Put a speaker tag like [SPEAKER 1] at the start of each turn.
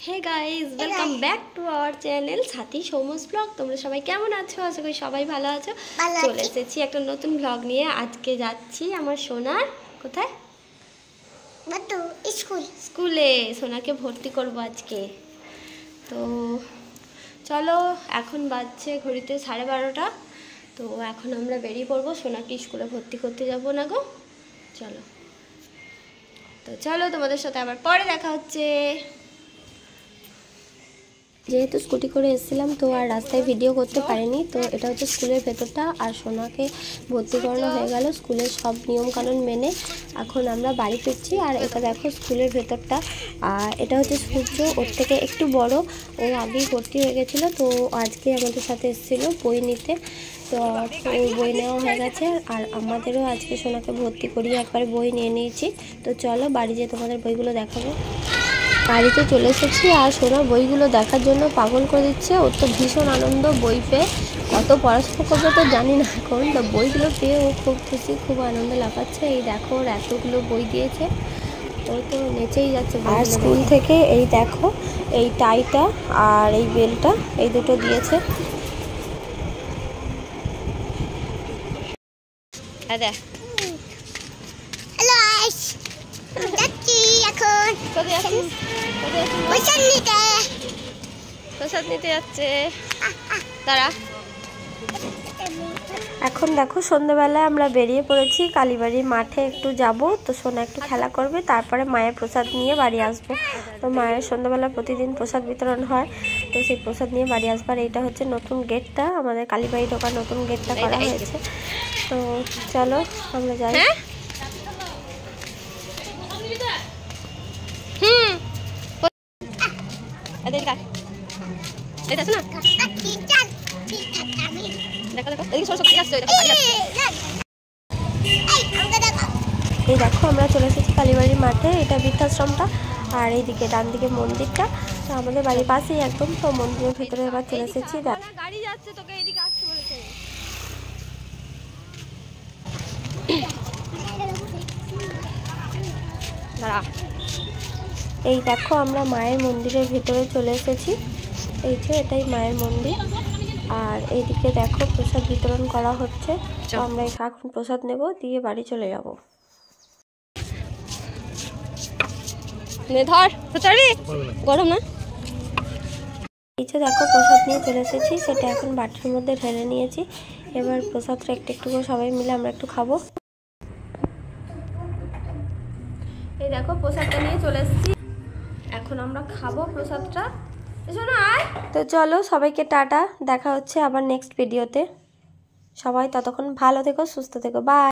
[SPEAKER 1] Hey guys, welcome back to our channel Sathi Soumo's blog. তোমরা সবাই কেমন আছো? আশা করি সবাই ভালো আছো। চলে এসেছি একটা নতুন ব্লগ নিয়ে। আজকে যাচ্ছি আমার সোনার কোথায় স্কুলে। সোনাকে ভর্তি করব আজকে। তো চলো, এখন বাজছে ঘড়িতে 12:30। তো এখন আমরা বেরিয়ে পড়বো। সোনাকে স্কুলে ভর্তি করতে যাবো না গো। চলো, তো চলো, তোমাদের সাথে আবার পরে দেখা হচ্ছে। যেহেতু স্কুটি করে এসেছিলাম তো আর রাস্তায় ভিডিও করতে পারিনি। তো এটা হচ্ছে স্কুলের ভেতরটা, আর সোনাকে ভর্তি করানো হয়ে গেল স্কুলের সব নিয়মকানুন মেনে। এখন আমরা বাড়ি ফিরছি। আর এটা দেখো স্কুলের ভেতরটা, আর এটা হচ্ছে সূর্য, ওর থেকে একটু বড়। ও আগেই ভর্তি হয়ে গেছিলো, তো আজকে আমাদের সাথে এসেছিলো বই নিতে। তো বই নেওয়া হয়ে গেছে, আর আমাদেরও আজকে সোনাকে ভর্তি করিয়ে একবার বই নিয়ে নিয়েছি। তো চলো বাড়ি যেয়ে তোমাদের বইগুলো দেখাবো। বাড়িতে চলে এসেছি, আর সোনা বইগুলো দেখার জন্য পাগল করে দিচ্ছে। ওর তো ভীষণ আনন্দ বই পেয়ে। কত পড়াশোনা করবে তো জানি না এখন, তো বইগুলো পেয়ে ও খুব খুশি, খুব আনন্দ লাগাচ্ছে। এই দেখো ওর এতগুলো বই দিয়েছে, ও তো নেচেই যাচ্ছে। আর স্কুল থেকে এই দেখো এই টাইটা আর এই বেলটা, এই দুটো দিয়েছে। দেখ প্রসাদ নিতে যাচ্ছে তারা। এখন দেখো সন্ধ্যাবেলায় আমরা বেরিয়ে পড়েছি কালীবাড়ির মাঠে একটু যাব। তো সোনা একটু খেলা করবে, তারপরে মায়ের প্রসাদ নিয়ে বাড়ি আসবো। তো মায়ের সন্ধ্যাবেলা প্রতিদিন প্রসাদ বিতরণ হয়, তো সেই প্রসাদ নিয়ে বাড়ি আসবার। এইটা হচ্ছে নতুন গেটটা, আমাদের কালীবাড়ি ঢোকার নতুন গেটটা করা হয়েছে। তো চলো আমরা যাই। এই দেখো আমরা চলে এসেছি কালীবাড়ির মাঠে। এটা বৃদ্ধাশ্রমটা, আর এইদিকে ডান দিকে মন্দিরটা। তো আমাদের বাড়ির পাশেই একদম। তো মন্দিরের ভিতরে এবার চলে এসেছি। গাড়ি যাচ্ছে, তোকে এইদিকে আসতে বলেছে। এই দেখো আমরা মায়ের মন্দিরের ভিতরে চলে এসেছি। এই যে এটাই মায়ের মন্দির, আর এইদিকে দেখো প্রসাদ বিতরণ করা হচ্ছে। তো আমরা এখন প্রসাদ নেব, দিয়ে বাড়ি চলে যাব। গরম না? এই যে দেখো প্রসাদ নিয়ে চলে এসেছি, সেটা এখন বাটির মধ্যে ঢেলে নিয়েছি। এবার প্রসাদটা একটু একটু করে সবাই মিলে আমরা একটু খাবো। এই দেখো প্রসাদটা নিয়ে চলে এসেছি, এখন আমরা খাবো প্রসাদটা। তো চলো সবাইকে টাটা, দেখা হচ্ছে আবার নেক্সট ভিডিওতে। সবাই ততক্ষণ ভালো থেকো, সুস্থ থেকো, বাই।